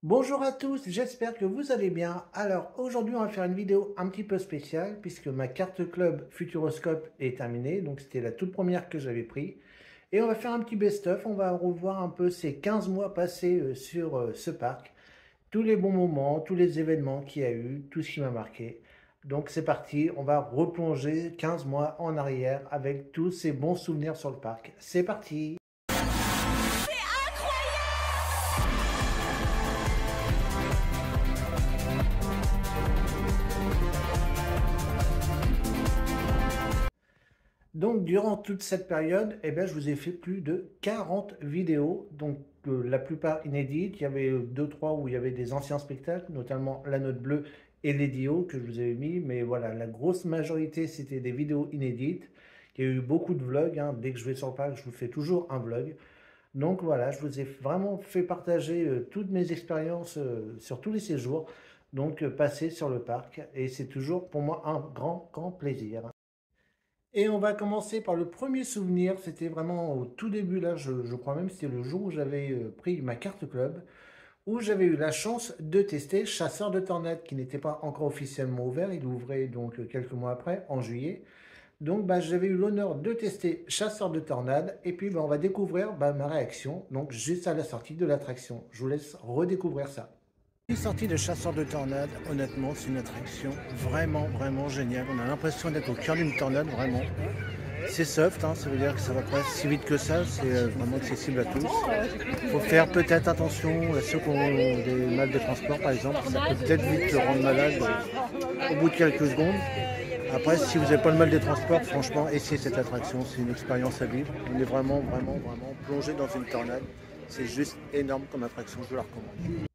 Bonjour à tous, j'espère que vous allez bien. Alors aujourd'hui on va faire une vidéo un petit peu spéciale puisque ma carte club Futuroscope est terminée. Donc c'était la toute première que j'avais pris. Et on va faire un petit best-of, on va revoir un peu ces 15 mois passés sur ce parc. Tous les bons moments, tous les événements qu'il y a eu, tout ce qui m'a marqué. Donc c'est parti, on va replonger 15 mois en arrière avec tous ces bons souvenirs sur le parc. C'est parti! Donc, durant toute cette période, je vous ai fait plus de 40 vidéos, donc la plupart inédites. Il y avait 2-3 où il y avait des anciens spectacles, notamment La Note Bleue et Les Dios que je vous avais mis. Mais voilà, la grosse majorité, c'était des vidéos inédites. Il y a eu beaucoup de vlogs, hein. Dès que je vais sur le parc, je vous fais toujours un vlog. Donc voilà, je vous ai vraiment fait partager toutes mes expériences sur tous les séjours, donc passés sur le parc. Et c'est toujours pour moi un grand plaisir. Et on va commencer par le premier souvenir, c'était vraiment au tout début, là, je crois même que c'était le jour où j'avais pris ma carte club, où j'avais eu la chance de tester Chasseur de Tornades, qui n'était pas encore officiellement ouvert, il ouvrait donc quelques mois après, en juillet. Donc j'avais eu l'honneur de tester Chasseur de Tornades, et puis on va découvrir ma réaction, donc juste à la sortie de l'attraction. Je vous laisse redécouvrir ça. Sortie de Chasseur de Tornades, honnêtement, c'est une attraction vraiment géniale. On a l'impression d'être au cœur d'une tornade, vraiment. C'est soft, hein, ça veut dire que ça va pas si vite que ça, c'est vraiment accessible à tous. Il faut faire peut-être attention à ceux qui ont des mal de transport, par exemple. Ça peut peut-être vite rendre malade au bout de quelques secondes. Après, si vous n'avez pas le mal des transports, franchement, essayez cette attraction, c'est une expérience à vivre. On est vraiment plongé dans une tornade. C'est juste énorme comme attraction, je vous la recommande.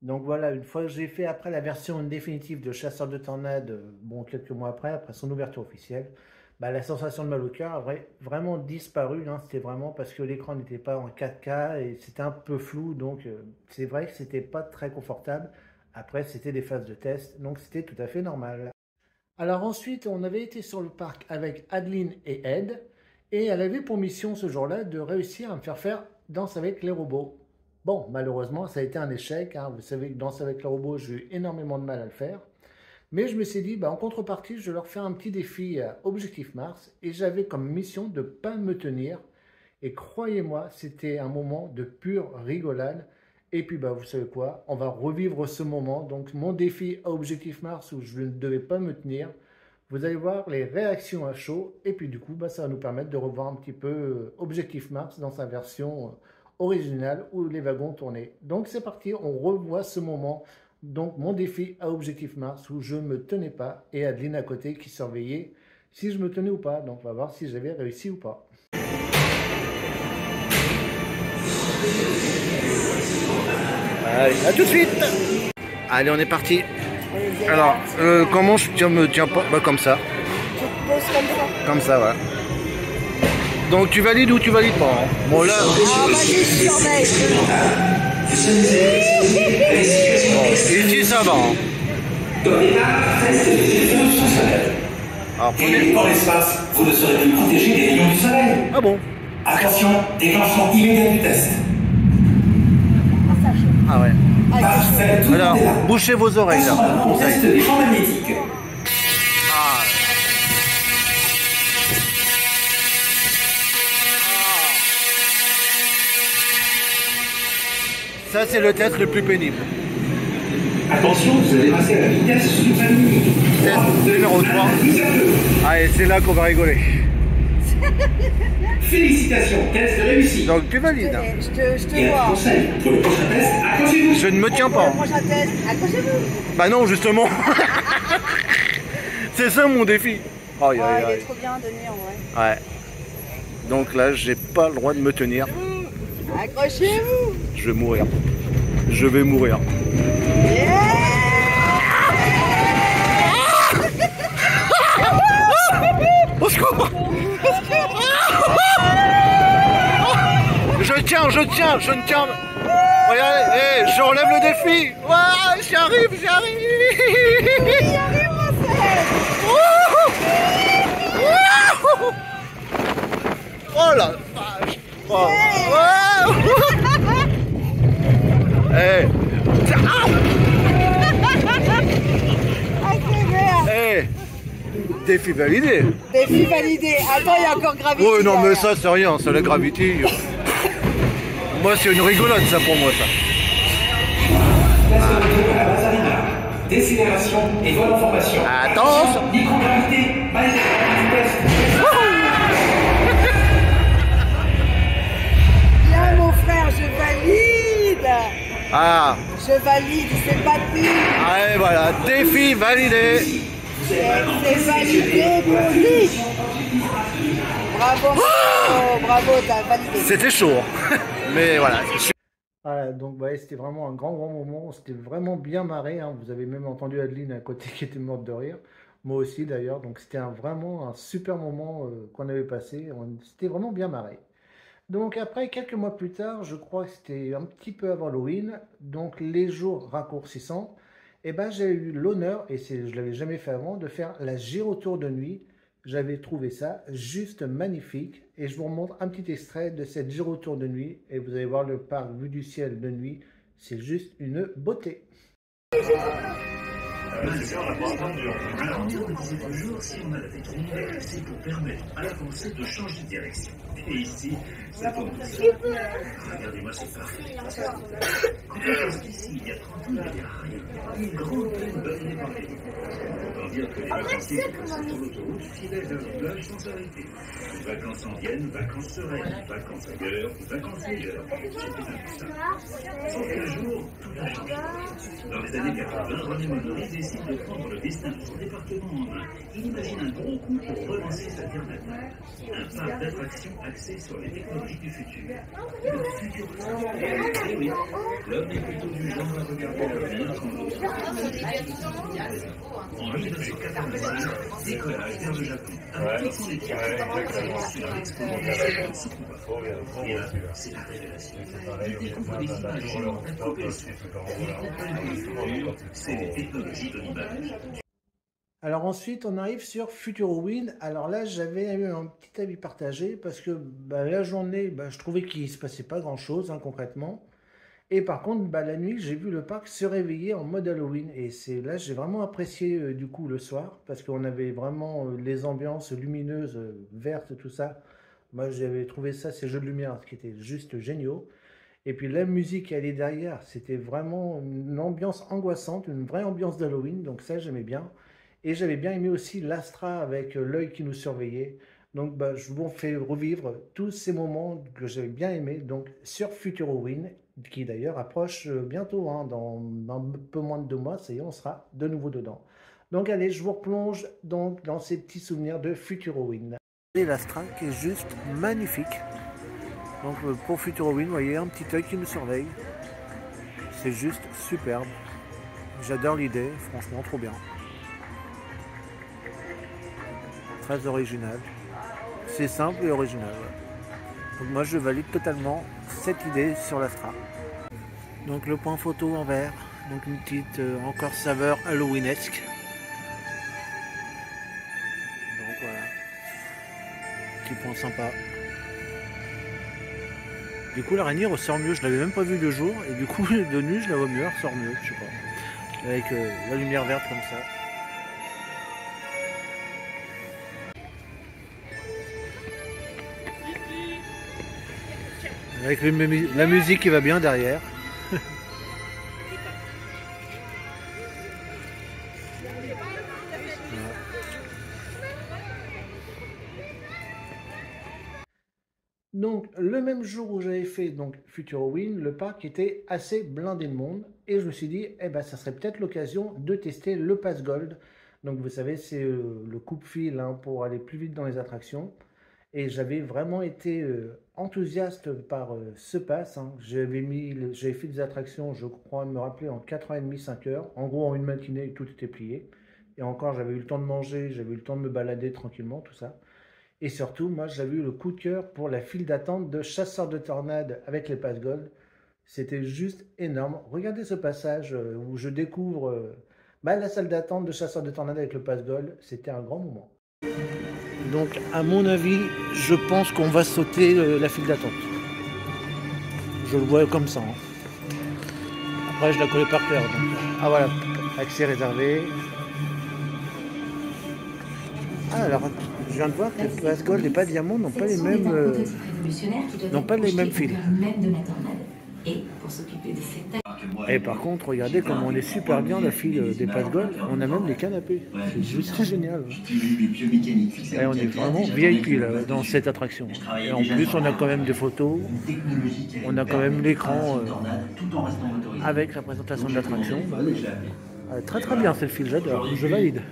Donc voilà, une fois que j'ai fait après la version définitive de Chasseur de Tornades, quelques mois après son ouverture officielle, la sensation de mal au cœur a vraiment disparu, hein. C'était vraiment parce que l'écran n'était pas en 4K et c'était un peu flou, donc c'est vrai que c'était pas très confortable. Après, c'était des phases de test, donc c'était tout à fait normal. Alors ensuite, on avait été sur le parc avec Adeline et Ed, et elle avait pour mission ce jour-là de réussir à me faire Danse avec les robots. Bon, malheureusement, ça a été un échec, hein. Vous savez que Danser avec les robots, j'ai eu énormément de mal à le faire. Mais je me suis dit, en contrepartie, je vais leur faire un petit défi Objectif Mars. Et j'avais comme mission de ne pas me tenir. Et croyez-moi, c'était un moment de pure rigolade. Et puis, vous savez quoi, on va revivre ce moment. Donc, mon défi à Objectif Mars où je ne devais pas me tenir. Vous allez voir les réactions à chaud. Et puis, du coup, ça va nous permettre de revoir un petit peu Objectif Mars dans sa version original où les wagons tournaient. Donc c'est parti, on revoit ce moment, donc mon défi à Objectif Mars où je ne me tenais pas et Adeline à côté qui surveillait si je me tenais ou pas. Donc on va voir si j'avais réussi ou pas. Allez, à tout de suite. Allez, on est parti. Alors, comment je me tiens pas? Comme ça. Tu te poses comme ça. Comme ça, ouais. Donc tu valides ou tu valides pas, hein? Bon là... vas-y, je surveille. Ici ça va, hein. Alors, et dans l'espace, vous ne serez plus protégé des rayons du soleil. Ah bon? Attention, déclenchement immédiat du test. Ah ouais. Parfait, tout Alors, est là. bouchez vos oreilles là. On teste des champs magnétiques. Ah. Ça, c'est le test le plus pénible. Attention, vous allez passer à la vitesse supersonique. Test numéro 3. Allez, c'est là qu'on va rigoler. Félicitations, test réussi. Donc tu valides. Je te Et un vois. conseil, pour le prochain test, accrochez-vous. Je ne me tiens pas. Le prochain test, accrochez-vous. Bah non, justement. C'est ça mon défi. Aïe, Ouais, aïe, il est aïe. trop bien, Denis, en vrai. Ouais. Donc là, j'ai pas le droit de me tenir. Accrochez-vous. Je vais mourir. Je vais mourir. Au secours! Je tiens, je ne tiens. Regardez, hey, je relève le défi. Ouah, j'y arrive. Il y arrive, Oh la vache. Oh. Hey. défi validé. Défi validé. Attends, il y a encore Gravity. Oh non, mais derrière. ça, c'est rien, c'est la Gravity. Moi, c'est une rigolote, ça, pour moi, ça. Place de retour à la base Arena. Décélération et vol en formation. Attention. Microgravité, vitesse. Bien, mon frère, je valide. Ah, Je valide, c'est pas pire. allez, voilà, défi validé. C'est validé, mon lit. Bravo, bravo, t'as validé. C'était chaud. Mais voilà. Voilà, donc ouais, c'était vraiment un grand moment. C'était vraiment bien marré. Hein. Vous avez même entendu Adeline à côté qui était morte de rire. Moi aussi d'ailleurs. Donc c'était vraiment un super moment qu'on avait passé. C'était vraiment bien marré. Donc après, quelques mois plus tard, je crois que c'était un petit peu avant Halloween, donc les jours raccourcissant, et ben j'ai eu l'honneur, et je ne l'avais jamais fait avant, de faire la gyrotour de nuit. J'avais trouvé ça juste magnifique, et je vous remontre un petit extrait de cette gyrotour de nuit, et vous allez voir le parc vu du ciel de nuit, c'est juste une beauté. Alors, nous, on disait toujours, si on a la tête ronde, c'est pour permettre à la pensée de changer de direction. Et ici, c'est comme ça. Regardez-moi, c'est parfait. Parce qu'ici, il y a 30 ans, il n'y a rien. Une grande plaine balayée par les vents. Autant dire que les vacanciers qui passent sur l'autoroute filaient vers le plage sans s'arrêter. Vacances en Vienne, vacances sereines, vacances ailleurs, vacances ailleurs. C'était un peu ça. Sauf qu'un jour, tout a changé. Dans les années 80, René Monory décide de prendre le destin de son département en main. Il imagine un gros coup pour relancer sa terre natale. Un parc d'attractions axé sur les technologies du futur. Le futur. Et oui, l'homme est plutôt du genre à regarder l'avenir quand l'autre. En 1985, décollage vers le Japon. Avec toute son équipe, sur l'exposition Tsukuba. Et là, c'est la révélation. Il découvre des images géantes à couper le son. Il comprend le futur, c'est les technologies de l'image. Alors ensuite, on arrive sur Futurowin. Alors là, j'avais eu un petit avis partagé parce que la journée, je trouvais qu'il ne se passait pas grand-chose concrètement. Et par contre, la nuit, j'ai vu le parc se réveiller en mode Halloween. Et c'est là, j'ai vraiment apprécié du coup le soir parce qu'on avait vraiment les ambiances lumineuses, vertes, tout ça. Moi, j'avais trouvé ça, ces jeux de lumière, qui étaient juste géniaux. Et puis la musique qui allait derrière, c'était vraiment une ambiance angoissante, une vraie ambiance d'Halloween. Donc ça, j'aimais bien. Et j'avais bien aimé aussi l'Astra avec l'œil qui nous surveillait. Donc je vous fais revivre tous ces moments que j'avais bien aimés donc, sur Futurowin, qui d'ailleurs approche bientôt, dans un peu moins de 2 mois, ça y est, on sera de nouveau dedans. Donc allez, je vous replonge donc, dans ces petits souvenirs de Futurowin. Et l'Astra qui est juste magnifique. Donc pour Futurowin, vous voyez un petit œil qui nous surveille. C'est juste superbe. J'adore l'idée, franchement trop bien. Très original. C'est simple et original. Ouais. Donc moi je valide totalement cette idée sur l'Astra. Donc le point photo en vert. Donc une petite encore saveur halloweenesque. Donc voilà. Petit point sympa. Du coup l'araignée ressort mieux. Je l'avais même pas vue de jour. Et du coup de nuit je la vois mieux. Elle ressort mieux. Je sais pas. Avec la lumière verte comme ça. Avec la musique qui va bien derrière. Donc le même jour où j'avais fait donc Futurowin, le parc était assez blindé de monde et je me suis dit ça serait peut-être l'occasion de tester le Pass Gold. Donc vous savez c'est le coupe-fil pour aller plus vite dans les attractions. Et j'avais vraiment été enthousiaste par ce pass. J'avais fait des attractions, je crois me rappeler, en 4h30, 5h. En gros, en une matinée, tout était plié. Et encore, j'avais eu le temps de manger, j'avais eu le temps de me balader tranquillement, tout ça. Et surtout, moi, j'avais eu le coup de cœur pour la file d'attente de Chasseurs de Tornades avec les Pass Gold. C'était juste énorme. Regardez ce passage où je découvre la salle d'attente de Chasseurs de Tornades avec le Pass Gold. C'était un grand moment. Donc, à mon avis, je pense qu'on va sauter la file d'attente. Je le vois comme ça. Après, je la connais par cœur. Donc. Ah voilà, accès réservé. Ah, alors, je viens de voir que Place Gold et pas Diamant n'ont pas les mêmes, fils. Et par contre, regardez comment on est super bien la file des Place Gold. On a même les canapés. C'est juste génial. Et on est vraiment VIP là, dans cette attraction. Et en plus, on a quand même des photos. On a quand même l'écran avec la présentation de l'attraction. Très très bien cette file, j'adore. Je valide.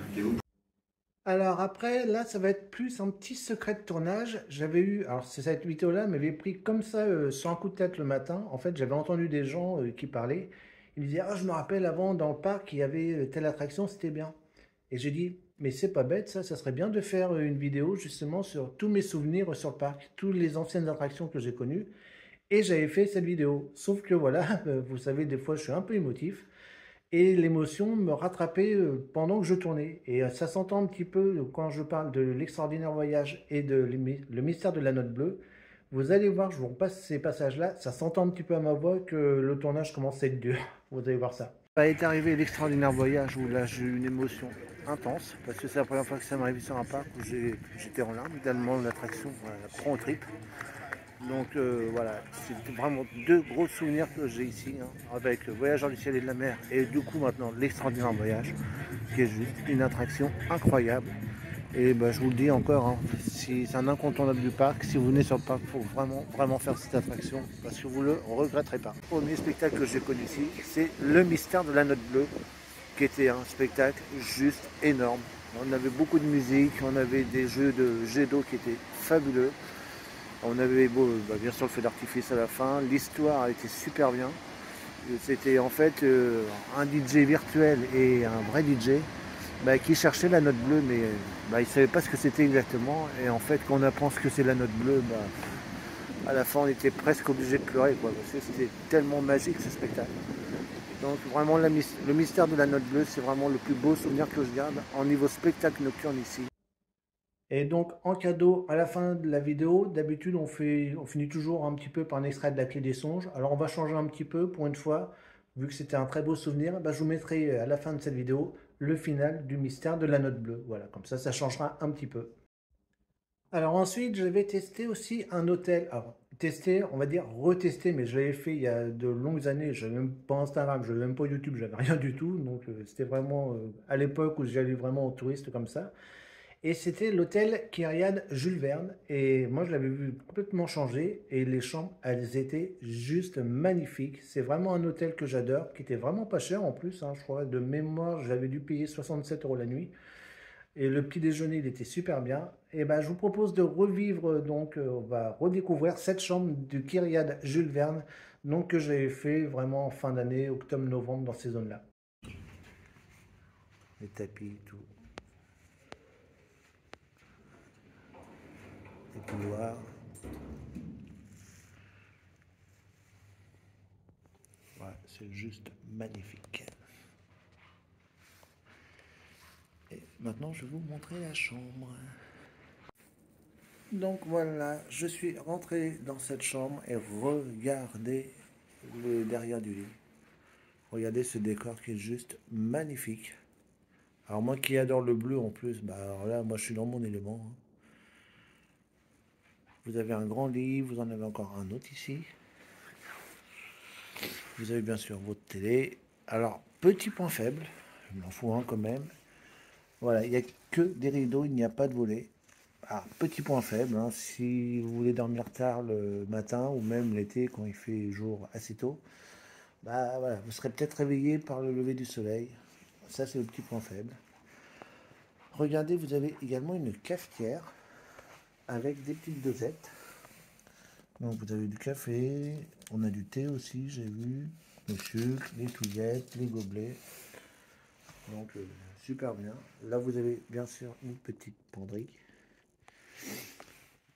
Alors après, là, ça va être plus un petit secret de tournage. J'avais eu, alors cette vidéo-là m'avait pris comme ça sur un coup de tête le matin. En fait, j'avais entendu des gens qui parlaient. Ils me disaient, ah, je me rappelle avant dans le parc, il y avait telle attraction, c'était bien. Et j'ai dit, mais c'est pas bête, ça serait bien de faire une vidéo justement sur tous mes souvenirs sur le parc, toutes les anciennes attractions que j'ai connues. Et j'avais fait cette vidéo. Sauf que voilà, vous savez, des fois, je suis un peu émotif. Et l'émotion me rattrapait pendant que je tournais. Et ça s'entend un petit peu quand je parle de l'extraordinaire voyage et de le mystère de la note bleue. Vous allez voir, je vous repasse ces passages-là, ça s'entend un petit peu à ma voix que le tournage commence à être dur. Vous allez voir ça. Ça est arrivé l'extraordinaire voyage où là j'ai eu une émotion intense parce que c'est la première fois que ça m'arrive sur un parc où j'étais en larmes, tellement l'attraction prend au trip. Donc voilà, c'est vraiment deux gros souvenirs que j'ai ici, hein, avec Voyageurs du ciel et de la mer et du coup maintenant l'extraordinaire voyage, qui est juste une attraction incroyable. Et bah, je vous le dis encore, hein, c'est un incontournable du parc. Si vous venez sur le parc, il faut vraiment faire cette attraction parce que vous ne le regretterez pas. Le premier spectacle que j'ai connu ici, c'est le mystère de la note bleue, qui était un spectacle juste énorme. On avait beaucoup de musique, on avait des jeux de jet d'eau qui étaient fabuleux. On avait bien sûr le feu d'artifice à la fin, l'histoire a été super bien. C'était en fait un DJ virtuel et un vrai DJ qui cherchait la note bleue, mais il ne savait pas ce que c'était exactement. Et en fait, quand on apprend ce que c'est la note bleue, à la fin on était presque obligé de pleurer, quoi, parce que c'était tellement magique ce spectacle. Donc vraiment le mystère de la note bleue, c'est vraiment le plus beau souvenir que je garde en niveau spectacle nocturne ici. Et donc en cadeau, à la fin de la vidéo, d'habitude on finit toujours un petit peu par un extrait de la clé des songes. Alors on va changer un petit peu pour une fois, vu que c'était un très beau souvenir, je vous mettrai à la fin de cette vidéo le final du mystère de la note bleue. Voilà, comme ça changera un petit peu. Alors ensuite, je vais tester aussi un hôtel. Alors, tester, on va dire retester, mais je l'avais fait il y a de longues années. Je n'avais même pas Instagram, je n'avais même pas YouTube, j'avais rien du tout. Donc c'était vraiment à l'époque où j'allais vraiment en touriste comme ça. Et c'était l'hôtel Kyriade Jules Verne. Et moi, je l'avais vu complètement changer. Et les chambres, elles étaient juste magnifiques. C'est vraiment un hôtel que j'adore, qui était vraiment pas cher en plus, hein. Je crois, de mémoire, j'avais dû payer 67 € la nuit. Et le petit déjeuner, il était super bien. Et je vous propose de revivre, donc, on va redécouvrir cette chambre du Kyriade Jules Verne, donc, que j'avais fait vraiment en fin d'année, octobre-novembre, dans ces zones-là. Les tapis, tout. Les couloirs. Ouais, c'est juste magnifique. Et maintenant, je vais vous montrer la chambre. Donc voilà, je suis rentré dans cette chambre et regardez le derrière du lit. Regardez ce décor qui est juste magnifique. Alors moi qui adore le bleu en plus, alors là, moi je suis dans mon élément, hein. Vous avez un grand lit, vous en avez encore un autre ici. Vous avez bien sûr votre télé. Alors, petit point faible, il m'en faut un quand même. Voilà, il n'y a que des rideaux, il n'y a pas de volet. Alors, petit point faible, hein, si vous voulez dormir tard le matin ou même l'été quand il fait jour assez tôt, voilà, vous serez peut-être réveillé par le lever du soleil. Ça, c'est le petit point faible. Regardez, vous avez également une cafetière avec des petites dosettes. Donc vous avez du café, on a du thé aussi, j'ai vu, le sucre, les touillettes, les gobelets. Donc super bien. Là vous avez bien sûr une petite penderie.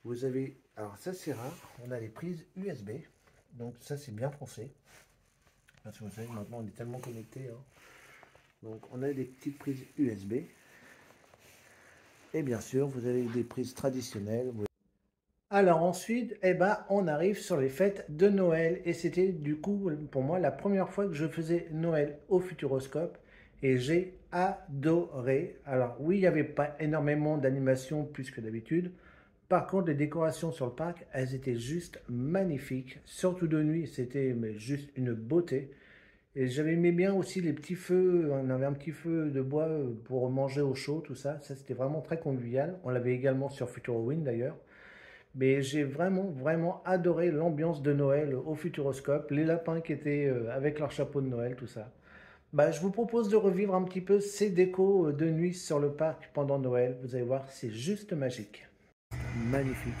Vous avez, alors ça c'est rare, on a les prises USB. Donc ça c'est bien français. Parce que vous savez maintenant on est tellement connecté, hein. Donc on a des petites prises USB. Et bien sûr vous avez des prises traditionnelles. Alors ensuite, on arrive sur les fêtes de Noël. Et c'était du coup pour moi la première fois que je faisais Noël au Futuroscope. et j'ai adoré. Alors oui, il n'y avait pas énormément d'animation plus que d'habitude. Par contre, les décorations sur le parc, elles étaient juste magnifiques. Surtout de nuit, c'était juste une beauté. Et j'avais aimé bien aussi les petits feux. On avait un petit feu de bois pour manger au chaud, tout ça. Ça, c'était vraiment très convivial. On l'avait également sur Futurowin d'ailleurs. Mais j'ai vraiment adoré l'ambiance de Noël au Futuroscope. Les lapins qui étaient avec leur chapeau de Noël, tout ça. Bah, je vous propose de revivre un petit peu ces décos de nuit sur le parc pendant Noël. Vous allez voir, c'est juste magique. Magnifique.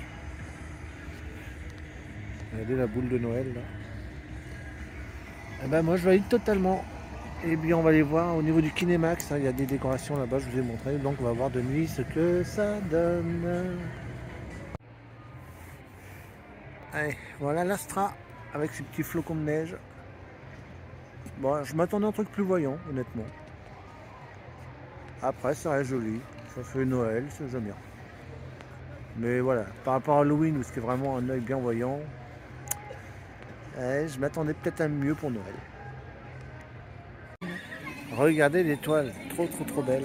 Regardez la boule de Noël là. Eh ben moi je valide totalement. Et bien on va aller voir au niveau du Kinemax, hein, il y a des décorations là-bas, je vous ai montré. Donc on va voir de nuit ce que ça donne. Allez, voilà l'Astra avec ses petits flocons de neige. Bon, je m'attendais à un truc plus voyant, honnêtement. Après, ça reste joli. Ça fait Noël, c'est jamais bien. Mais voilà, par rapport à Halloween où c'était vraiment un œil bien voyant, je m'attendais peut-être à mieux pour Noël. Regardez l'étoile, trop belle.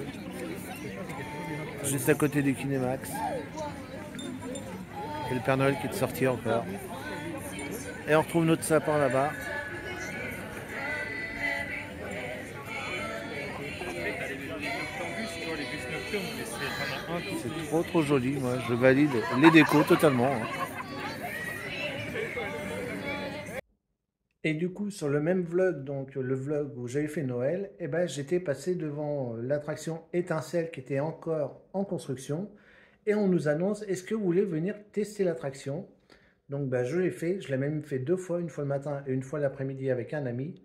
Juste à côté du Kinemax. Et le Père Noël qui est sorti encore. Et on retrouve notre sapin là-bas. C'est trop joli, moi je valide les décos totalement. Et du coup sur le même vlog, donc le vlog où j'avais fait Noël, et ben j'étais passé devant l'attraction Étincelle qui était encore en construction. Et on nous annonce, est-ce que vous voulez venir tester l'attraction? Donc ben, je l'ai fait, je l'ai même fait 2 fois, une fois le matin et une fois l'après-midi avec un ami.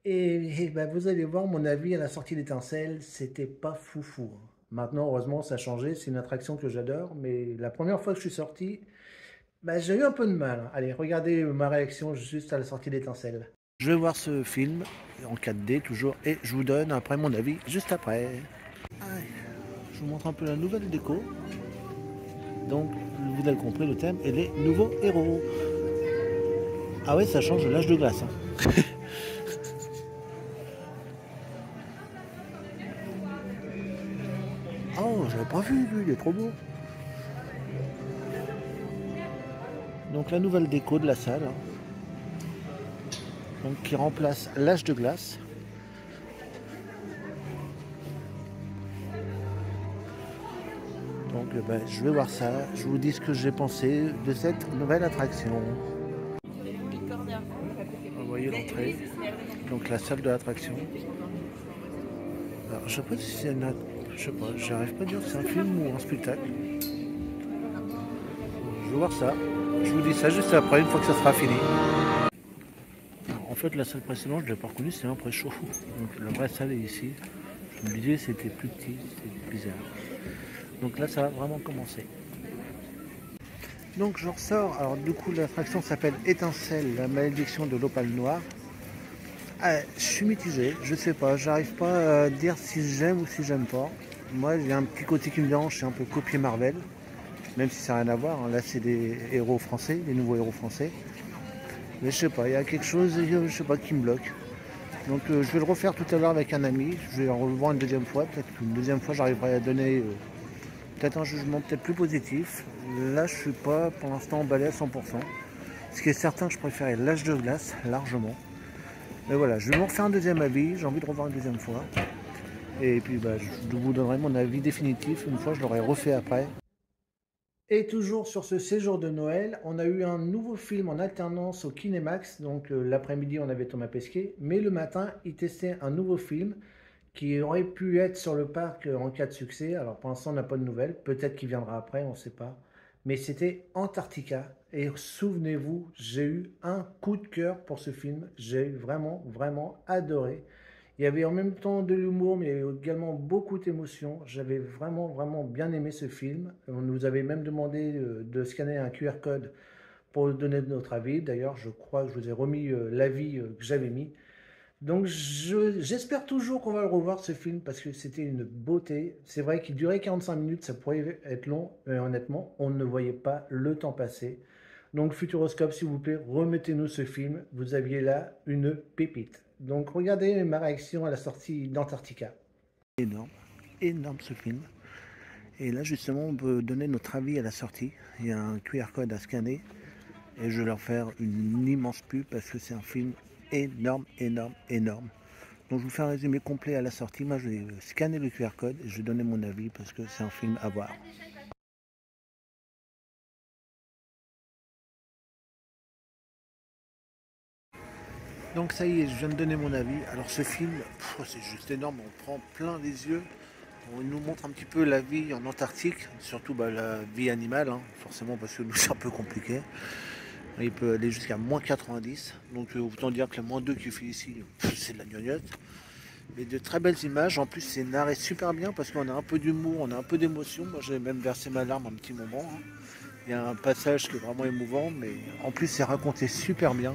Et ben, vous allez voir mon avis à la sortie d'Étincelle, c'était pas foufou. Maintenant, heureusement, ça a changé. C'est une attraction que j'adore. Mais la première fois que je suis sorti, bah, j'ai eu un peu de mal. Allez, regardez ma réaction juste à la sortie d'Étincelle. Je vais voir ce film en 4D toujours. Et je vous donne après mon avis juste après. Allez, je vous montre un peu la nouvelle déco. Donc, vous avez compris le thème. Et les nouveaux héros. Ah ouais, ça change de l'âge de glace. Hein. Oh, j'avais pas vu, lui, il est trop beau. Donc la nouvelle déco de la salle, hein. Donc, qui remplace l'âge de glace. Donc ben, je vais voir ça, je vous dis ce que j'ai pensé de cette nouvelle attraction. Vous voyez l'entrée, donc la salle de l'attraction. Alors je sais pas si c'est une... Je sais pas, j'arrive pas à dire si c'est un film ou un spectacle. Je vais voir ça. Je vous dis ça juste après, une fois que ça sera fini. Alors, en fait, la salle précédente, je ne l'ai pas reconnue, c'est un pré-show. Donc la vraie salle est ici. Je me disais c'était plus petit, c'était bizarre. Donc là, ça va vraiment commencer. Donc je ressors. Alors du coup, l'attraction s'appelle Étincelle, la malédiction de l'opale noire. Ah, je suis mitigé, je sais pas, j'arrive pas à dire si j'aime ou si j'aime pas. Moi, il y a un petit côté qui me dérange, c'est un peu copier Marvel, même si ça n'a rien à voir. Là, c'est des héros français, des nouveaux héros français. Mais je sais pas, il y a quelque chose, je sais pas, qui me bloque. Donc je vais le refaire tout à l'heure avec un ami. Je vais en revoir une deuxième fois. Peut-être qu'une deuxième fois, j'arriverai à donner peut-être un jugement peut-être plus positif. Là, je suis pas pour l'instant emballé à 100%. Ce qui est certain, je préférais l'âge de glace largement. Mais voilà, je vais me refaire un deuxième avis, j'ai envie de revoir une deuxième fois. Et puis bah, je vous donnerai mon avis définitif une fois je l'aurai refait après. Et toujours sur ce séjour de Noël, on a eu un nouveau film en alternance au Kinemax. Donc l'après-midi on avait Thomas Pesquet, mais le matin il testait un nouveau film qui aurait pu être sur le parc en cas de succès. Alors pour l'instant on n'a pas de nouvelles, peut-être qu'il viendra après, on ne sait pas. Mais c'était Antarctica. Et souvenez-vous, j'ai eu un coup de cœur pour ce film. J'ai vraiment adoré. Il y avait en même temps de l'humour, mais il y avait également beaucoup d'émotions. J'avais vraiment bien aimé ce film. On nous avait même demandé de scanner un QR code pour donner notre avis. D'ailleurs, je crois que je vous ai remis l'avis que j'avais mis. Donc j'espère toujours qu'on va le revoir ce film parce que c'était une beauté. C'est vrai qu'il durait 45 minutes, ça pourrait être long, mais honnêtement, on ne voyait pas le temps passer. Donc Futuroscope, s'il vous plaît, remettez-nous ce film. Vous aviez là une pépite. Donc regardez ma réaction à la sortie d'Antarctica. Énorme, énorme ce film. Et là justement on peut donner notre avis à la sortie. Il y a un QR code à scanner et je vais leur faire une immense pub parce que c'est un film énorme, énorme, énorme. Donc je vous fais un résumé complet à la sortie. Moi je vais scanner le QR code et je vais donner mon avis parce que c'est un film à voir. Donc ça y est, je viens de donner mon avis. Alors ce film, c'est juste énorme, on prend plein les yeux. On nous montre un petit peu la vie en Antarctique, surtout la vie animale, hein, forcément parce que nous c'est un peu compliqué. Il peut aller jusqu'à moins 90, donc autant dire que la moins 2 qui fait ici, c'est de la gnognotte. Mais de très belles images, en plus c'est narré super bien parce qu'on a un peu d'humour, on a un peu d'émotion. Moi j'ai même versé ma larme un petit moment. Hein. Il y a un passage qui est vraiment émouvant, mais en plus c'est raconté super bien.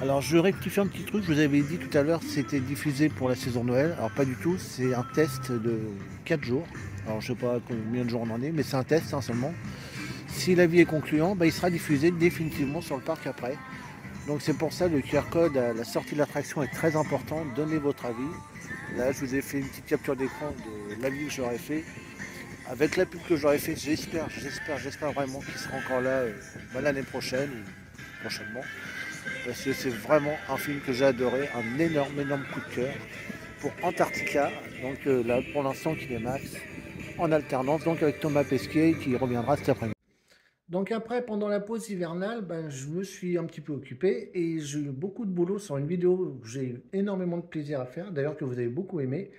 Alors je rectifie un petit truc, je vous avais dit tout à l'heure c'était diffusé pour la saison Noël. Alors pas du tout, c'est un test de 4 jours. Alors je sais pas combien de jours on en est, mais c'est un test hein, seulement. Si l'avis est concluant, il sera diffusé définitivement sur le parc après. Donc c'est pour ça le QR code à la sortie de l'attraction est très important, donnez votre avis. Là je vous ai fait une petite capture d'écran de l'avis que j'aurais fait. Avec la pub que j'aurais fait, j'espère vraiment qu'il sera encore là l'année prochaine ou prochainement. Parce que c'est vraiment un film que j'ai adoré, un énorme coup de cœur pour Antarctica. Donc là, pour l'instant, Kinemax en alternance, donc avec Thomas Pesquet qui reviendra cet après-midi. Donc après, pendant la pause hivernale, je me suis un petit peu occupé et j'ai eu beaucoup de boulot sur une vidéo où j'ai eu énormément de plaisir à faire, d'ailleurs que vous avez beaucoup aimé,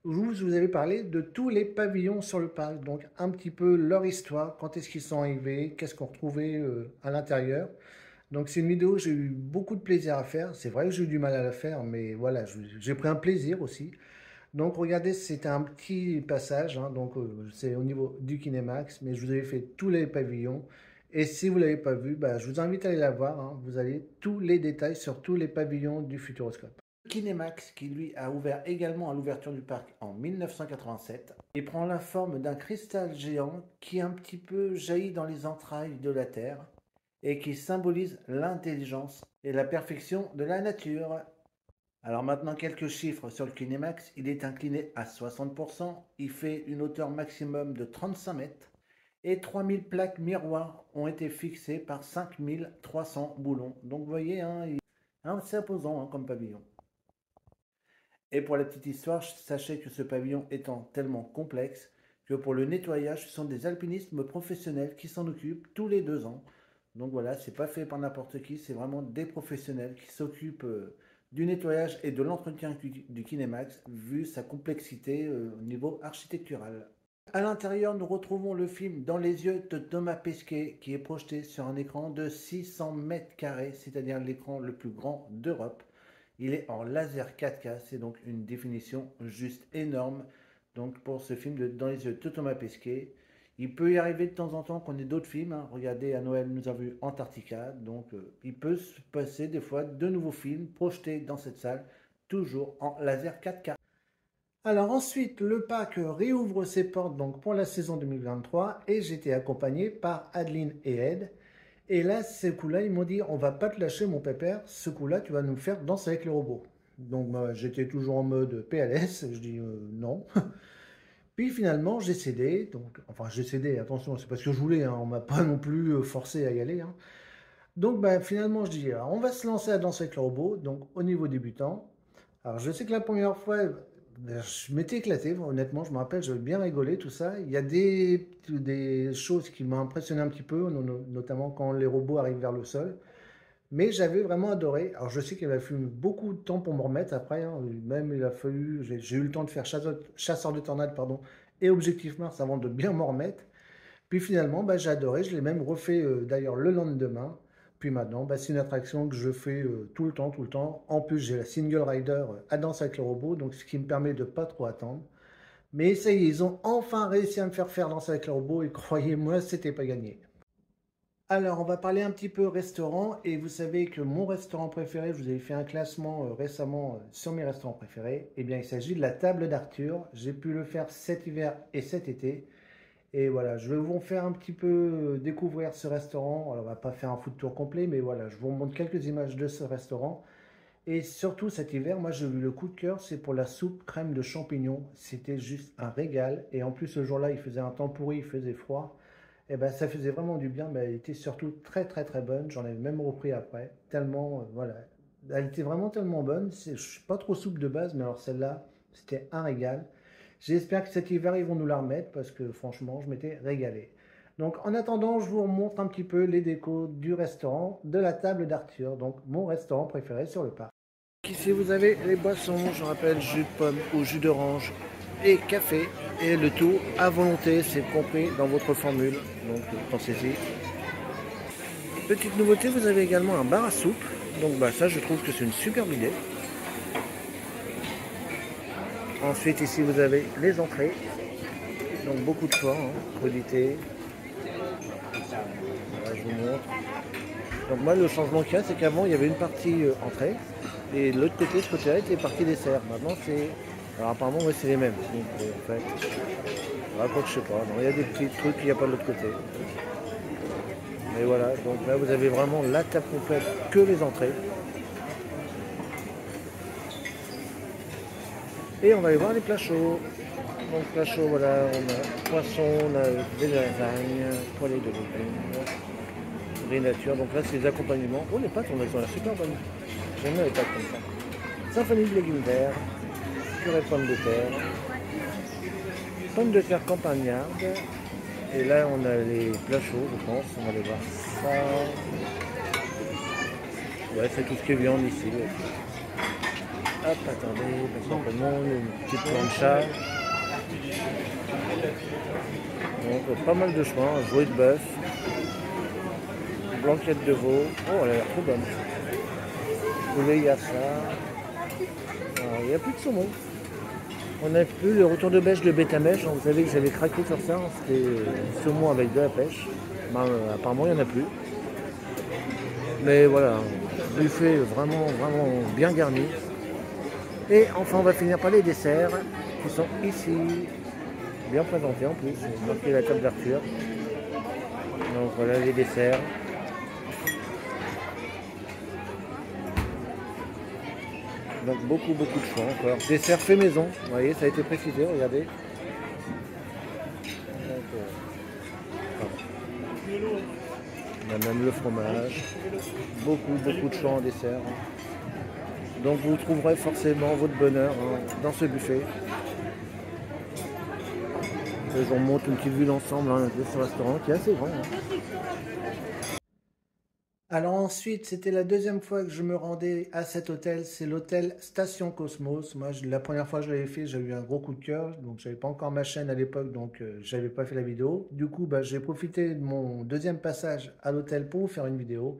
où je vous avais parlé de tous les pavillons sur le parc, donc un petit peu leur histoire, quand est-ce qu'ils sont arrivés, qu'est-ce qu'on retrouvait à l'intérieur. Donc c'est une vidéo que j'ai eu beaucoup de plaisir à faire. C'est vrai que j'ai eu du mal à la faire, mais voilà, j'ai pris un plaisir aussi. Donc regardez, c'était un petit passage, hein, donc c'est au niveau du Kinemax, mais je vous avais fait tous les pavillons. Et si vous ne l'avez pas vu, je vous invite à aller la voir. Hein. Vous avez tous les détails sur tous les pavillons du Futuroscope. Kinemax, qui lui a ouvert également à l'ouverture du parc en 1987, il prend la forme d'un cristal géant qui un petit peu jaillit dans les entrailles de la Terre et qui symbolise l'intelligence et la perfection de la nature. Alors maintenant quelques chiffres sur le Kinemax, il est incliné à 60%, il fait une hauteur maximum de 35 mètres et 3000 plaques miroirs ont été fixées par 5300 boulons. Donc vous voyez, c'est imposant comme pavillon. Et pour la petite histoire, sachez que ce pavillon étant tellement complexe que pour le nettoyage, ce sont des alpinistes professionnels qui s'en occupent tous les 2 ans. Donc voilà, c'est pas fait par n'importe qui, c'est vraiment des professionnels qui s'occupent du nettoyage et de l'entretien du Kinemax, vu sa complexité au niveau architectural. À l'intérieur, nous retrouvons le film Dans les yeux de Thomas Pesquet, qui est projeté sur un écran de 600 mètres carrés, c'est-à-dire l'écran le plus grand d'Europe. Il est en laser 4K, c'est donc une définition juste énorme. Donc pour ce film de Dans les yeux de Thomas Pesquet, il peut y arriver de temps en temps qu'on ait d'autres films. Hein. Regardez, à Noël, nous avons vu Antarctica. Donc, il peut se passer des fois de nouveaux films projetés dans cette salle, toujours en laser 4K. Alors ensuite, le parc réouvre ses portes donc pour la saison 2023 et j'étais accompagné par Adeline et Ed. Et là, ce coup-là, ils m'ont dit, on va pas te lâcher mon pépère, ce coup-là, tu vas nous faire danser avec les robots. Donc, j'étais toujours en mode PLS, je dis non. Puis finalement, j'ai cédé. Donc, enfin, j'ai cédé, attention, c'est parce que je voulais, hein, on m'a pas non plus forcé à y aller. Hein. Donc, finalement, je dis, alors, on va se lancer à danser avec le robot, donc au niveau débutant. Alors, je sais que la première fois, je m'étais éclaté, honnêtement, je me rappelle, j'avais bien rigolé, tout ça. Il y a des choses qui m'ont impressionné un petit peu, notamment quand les robots arrivent vers le sol. Mais j'avais vraiment adoré. Alors je sais qu'il a fallu beaucoup de temps pour me remettre après. Hein. Même il a fallu, j'ai eu le temps de faire chasseur de tornades, pardon, et Objectif Mars avant de bien m'en remettre. Puis finalement, j'ai adoré. Je l'ai même refait d'ailleurs le lendemain. Puis maintenant, c'est une attraction que je fais tout le temps, tout le temps. En plus, j'ai la Single Rider à danser avec le robot, donc ce qui me permet de pas trop attendre. Mais ça y est, ils ont enfin réussi à me faire danser avec le robot et croyez-moi, c'était pas gagné. Alors, on va parler un petit peu restaurant et vous savez que mon restaurant préféré, je vous avais fait un classement récemment sur mes restaurants préférés. Eh bien, il s'agit de la Table d'Arthur. J'ai pu le faire cet hiver et cet été. Et voilà, je vais vous faire un petit peu découvrir ce restaurant. Alors, on va pas faire un food tour complet, mais voilà, je vous montre quelques images de ce restaurant. Et surtout cet hiver, moi j'ai eu le coup de cœur, c'est pour la soupe crème de champignons. C'était juste un régal. Et en plus ce jour-là, il faisait un temps pourri, il faisait froid. Et ben ça faisait vraiment du bien, mais elle était surtout très très très bonne. J'en ai même repris après, tellement voilà, elle était vraiment tellement bonne. Je suis pas trop soupe de base, mais alors celle-là, c'était un régal. J'espère que cet hiver ils vont nous la remettre parce que franchement, je m'étais régalé. Donc en attendant, je vous remontre un petit peu les décos du restaurant, de la table d'Arthur, donc mon restaurant préféré sur le parc. Ici vous avez les boissons, je rappelle jus de pomme ou jus d'orange et café, et le tout à volonté, c'est compris dans votre formule, donc pensez-y. Petite nouveauté, vous avez également un bar à soupe, donc ça je trouve que c'est une superbe idée. Ensuite ici vous avez les entrées, donc beaucoup de choix, qualité. Voilà, je vous montre. Donc moi le changement qu'il y a, c'est qu'avant il y avait une partie entrée, et de l'autre côté, ce côté-là était partie dessert. Maintenant c'est... Alors apparemment ouais, c'est les mêmes. Donc en fait, quoi que je sais pas. Non, il y a des petits trucs qu'il n'y a pas de l'autre côté. Mais voilà, donc là vous avez vraiment la table complète que les entrées. Et on va aller voir les plats chauds. Donc plats chauds, voilà, on a poisson, on a des lasagnes, poêlées de légumes, des natures. Donc là c'est les accompagnements. Oh les pâtes, on a super bonnes. J'aime bien les pâtes comme ça. Symphonie de légumes verts, purée de pommes de terre campagnarde. Et là on a les plats chauds, je pense. On va aller voir ça. Ouais, c'est tout ce qui est viande ici. Hop, attendez, simplement une petite plancha. Donc pas mal de choix, jouet de bœuf, blanquette de veau. Oh, elle a l'air trop bonne. Vous voyez, il y a ça. Alors, il n'y a plus de saumon. On n'a plus le retour de bêche de Bétamèche. Vous savez que j'avais craqué sur ça. C'était saumon avec de la pêche. Apparemment, il n'y en a plus. Mais voilà, buffet vraiment bien garni. Et enfin, on va finir par les desserts qui sont ici, bien présentés en plus. Marqué la table d'Arthur. Donc voilà les desserts. Donc beaucoup de choix encore. Dessert fait maison, vous voyez, ça a été précisé, regardez. Donc, on a même le fromage. Beaucoup de choix en dessert. Donc vous trouverez forcément votre bonheur dans ce buffet. Je vous remonte une petite vue d'ensemble de ce restaurant qui est assez grand. Alors ensuite, c'était la deuxième fois que je me rendais à cet hôtel, c'est l'hôtel Station Cosmos. Moi, la première fois que je l'avais fait, j'ai eu un gros coup de cœur, donc j'avais pas encore ma chaîne à l'époque, donc j'avais pas fait la vidéo. Du coup, j'ai profité de mon deuxième passage à l'hôtel pour vous faire une vidéo.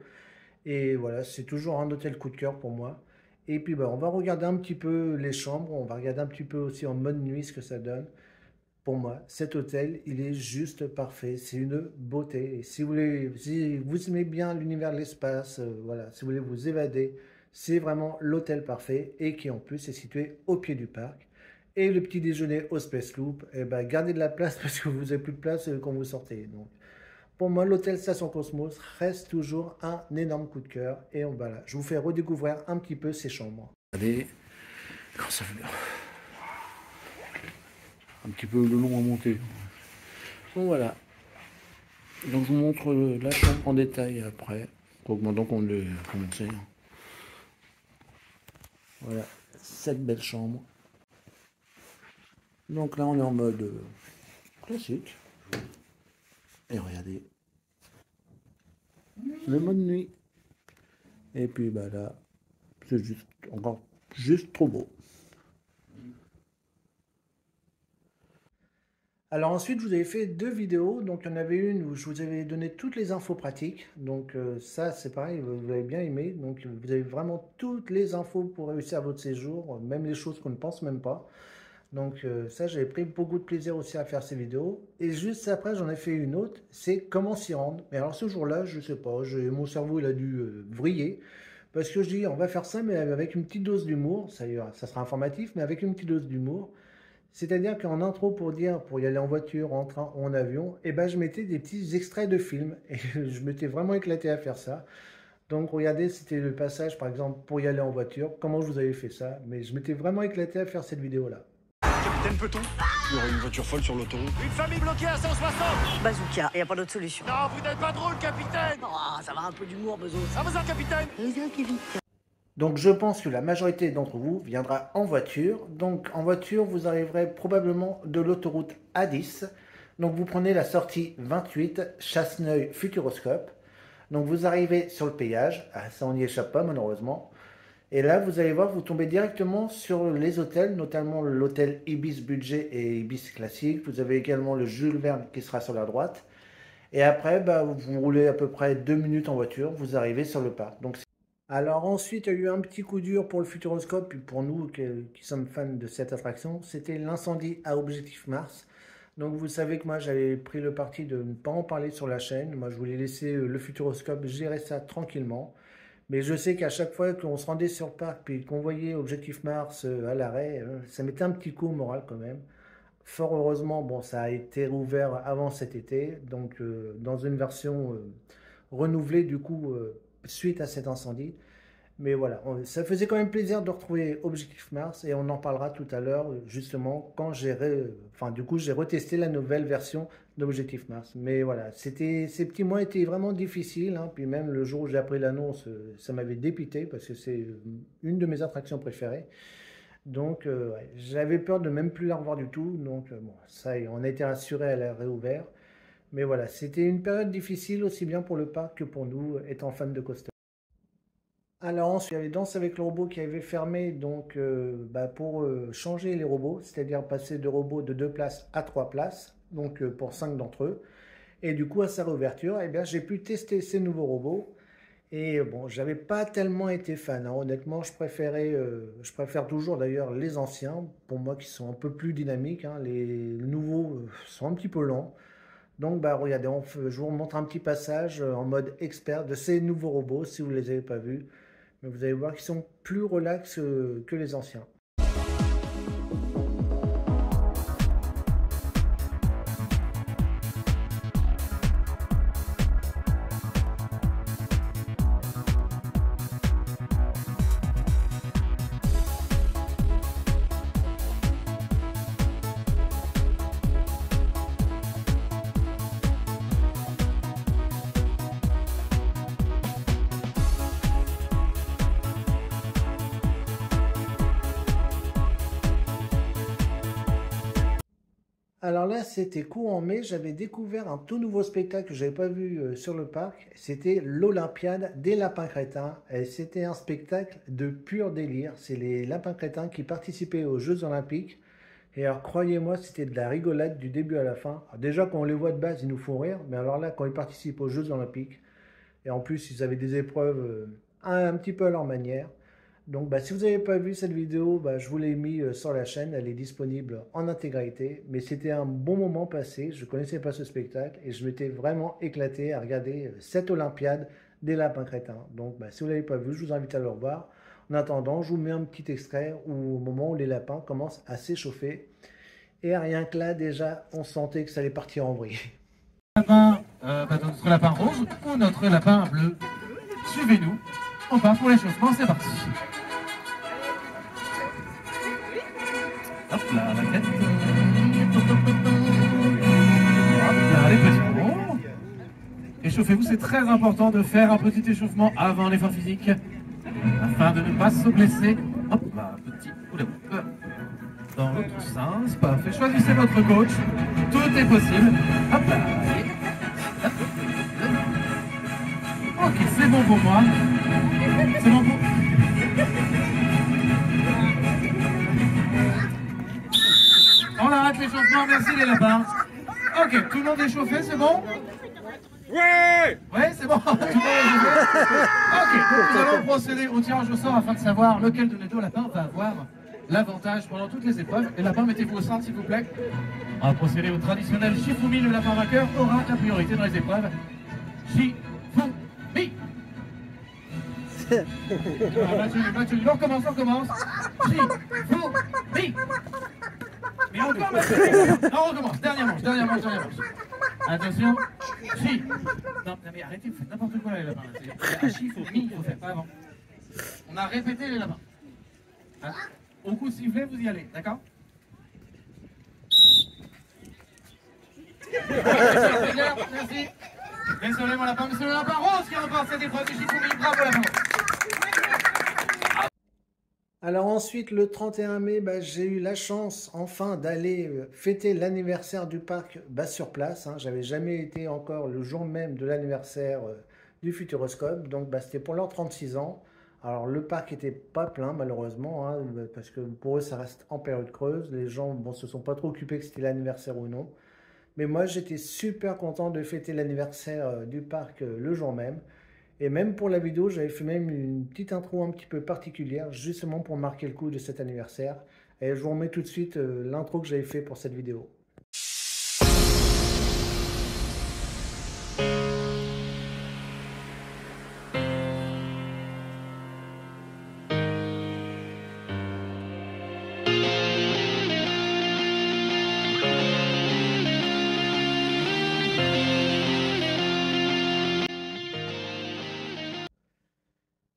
Et voilà, c'est toujours un hôtel coup de cœur pour moi. Et puis on va regarder un petit peu les chambres, on va regarder un petit peu aussi en mode nuit ce que ça donne. Pour moi, cet hôtel, il est juste parfait. C'est une beauté. Et si vous aimez bien l'univers de l'espace, voilà, si vous voulez vous évader, c'est vraiment l'hôtel parfait et qui en plus est situé au pied du parc. Et le petit déjeuner au Space Loop, gardez de la place parce que vous n'avez plus de place quand vous sortez. Donc, pour moi, l'hôtel Station Cosmos reste toujours un énorme coup de cœur. Et voilà, je vous fais redécouvrir un petit peu ces chambres. Regardez, quand ça fait bien. Un petit peu le long à monter. Donc voilà. Donc je vous montre la chambre en détail après. Donc on l'a commencé. Voilà, cette belle chambre. Donc là on est en mode classique. Et regardez. Le mode nuit. Et puis là, c'est juste trop beau. Alors ensuite, je vous avais fait 2 vidéos. Donc il y en avait une où je vous avais donné toutes les infos pratiques. Donc ça, c'est pareil, vous l'avez bien aimé. Donc vous avez vraiment toutes les infos pour réussir votre séjour, même les choses qu'on ne pense même pas. Donc ça, j'avais pris beaucoup de plaisir aussi à faire ces vidéos. Et juste après, j'en ai fait une autre, c'est comment s'y rendre. Mais alors ce jour-là, je sais pas, mon cerveau il a dû vriller. Parce que je dis, on va faire ça, mais avec une petite dose d'humour. Ça sera informatif, mais avec une petite dose d'humour. C'est-à-dire qu'en intro, pour y aller en voiture, en train ou en avion, je mettais des petits extraits de films. Et je m'étais vraiment éclaté à faire ça. Donc regardez, c'était le passage par exemple pour y aller en voiture, comment je vous avais fait ça, mais je m'étais vraiment éclaté à faire cette vidéo-là. Capitaine, peut-on? Il y aurait une voiture folle sur l'autoroute. Une famille bloquée à 160. Bazooka, y a pas d'autre solution. Non, vous n'êtes pas drôle, capitaine. Oh, ça va un peu d'humour, besoin. Ça va, capitaine? Donc je pense que la majorité d'entre vous viendra en voiture. Donc en voiture, vous arriverez probablement de l'autoroute A10. Donc vous prenez la sortie 28, Chasseneuil-Futuroscope. Donc vous arrivez sur le péage. Ah, ça on n'y échappe pas malheureusement. Et là, vous allez voir, vous tombez directement sur les hôtels, notamment l'hôtel Ibis Budget et Ibis Classique. Vous avez également le Jules Verne qui sera sur la droite. Et après, vous roulez à peu près 2 minutes en voiture, vous arrivez sur le parc. Donc, alors ensuite, il y a eu un petit coup dur pour le Futuroscope, puis pour nous qui sommes fans de cette attraction, c'était l'incendie à Objectif Mars. Donc vous savez que moi, j'avais pris le parti de ne pas en parler sur la chaîne. Moi, je voulais laisser le Futuroscope gérer ça tranquillement. Mais je sais qu'à chaque fois qu'on se rendait sur le parc puis qu'on voyait Objectif Mars à l'arrêt, ça mettait un petit coup au moral quand même. Fort heureusement, bon, ça a été rouvert avant cet été, donc dans une version renouvelée du coup suite à cet incendie. Mais voilà, ça faisait quand même plaisir de retrouver Objectif Mars et on en parlera tout à l'heure justement quand j'ai retesté la nouvelle version d'Objectif Mars. Mais voilà, ces petits mois étaient vraiment difficiles, hein. Puis même le jour où j'ai appris l'annonce, ça m'avait dépité parce que c'est une de mes attractions préférées. Donc ouais, j'avais peur de même plus la revoir du tout. Donc bon, ça y est, on a été rassurés, elle a réouvert. Mais voilà, c'était une période difficile aussi bien pour le parc que pour nous, étant fans de coaster. Alors ensuite, il y avait Danse avec le robot qui avait fermé donc, pour changer les robots, c'est-à-dire passer de robots de 2 places à 3 places, donc pour 5 d'entre eux. Et du coup, à sa réouverture, eh bien, j'ai pu tester ces nouveaux robots. Et bon, j'avais pas tellement été fan, hein. Honnêtement, je préfère toujours d'ailleurs les anciens, pour moi qui sont un peu plus dynamiques, hein. Les nouveaux sont un petit peu lents. Donc regardez, je vous remontre un petit passage en mode expert de ces nouveaux robots, si vous ne les avez pas vus. Mais vous allez voir qu'ils sont plus relax que les anciens. Alors là, c'était courant mai, j'avais découvert un tout nouveau spectacle que je n'avais pas vu sur le parc. C'était l'Olympiade des lapins crétins. Et c'était un spectacle de pur délire. C'est les lapins crétins qui participaient aux Jeux Olympiques. Et alors, croyez-moi, c'était de la rigolade du début à la fin. Alors, déjà, quand on les voit de base, ils nous font rire. Mais alors là, quand ils participent aux Jeux Olympiques, et en plus, ils avaient des épreuves un petit peu à leur manière. Donc si vous n'avez pas vu cette vidéo, je vous l'ai mis sur la chaîne, elle est disponible en intégralité. Mais c'était un bon moment passé, je ne connaissais pas ce spectacle et je m'étais vraiment éclaté à regarder cette Olympiade des lapins crétins. Donc si vous ne l'avez pas vu, je vous invite à le revoir. En attendant, je vous mets un petit extrait au moment où les lapins commencent à s'échauffer. Et rien que là, déjà, on sentait que ça allait partir en vrille. Notre lapin rouge ou notre lapin bleu? Suivez-nous, on part pour l'échauffement, c'est parti. Hop là, la tête. Hop là, les petits ronds. Échauffez-vous, c'est très important de faire un petit échauffement avant l'effort physique, afin de ne pas se blesser. Hop là, petit hula hoop. Dans l'autre sens, parfait. Choisissez votre coach, tout est possible. Hop là, allez. Hop. Ok, c'est bon pour moi. C'est bon pour... On arrête l'échauffement, merci les lapins. Ok, tout le monde est chauffé, c'est bon? Ouais! Ouais, c'est bon, tout le monde est chauffé. Ok, nous allons procéder au tirage au sort afin de savoir lequel de nos deux lapins va avoir l'avantage pendant toutes les épreuves. Les lapins, mettez-vous au centre s'il vous plaît. On va procéder au traditionnel Shifumi, le lapin vainqueur aura la priorité dans les épreuves. Shifumi! On recommence. Shifumi! Mais encore, on recommence. Dernière manche. Attention. Si. Non, mais arrêtez, vous faites n'importe quoi là, les lapins. C'est un chiffre, il faut faire, pas avant. On a répété les lapins. Hein? Au coup de sifflet, vous y allez, d'accord? Merci. Désolé mon lapin, monsieur le lapin rose qui remporte cette épreuve de Shifumi. Bravo lapin. Alors ensuite, le 31 mai, j'ai eu la chance enfin d'aller fêter l'anniversaire du parc sur place. Hein. J'avais jamais été encore le jour même de l'anniversaire du Futuroscope. Donc c'était pour leurs 36 ans. Alors le parc était pas plein malheureusement, hein, parce que pour eux ça reste en période creuse. Les gens se sont pas trop occupés que c'était l'anniversaire ou non. Mais moi j'étais super content de fêter l'anniversaire du parc le jour même. Et même pour la vidéo, j'avais fait même une petite intro un petit peu particulière, justement pour marquer le coup de cet anniversaire. Et je vous remets tout de suite l'intro que j'avais fait pour cette vidéo.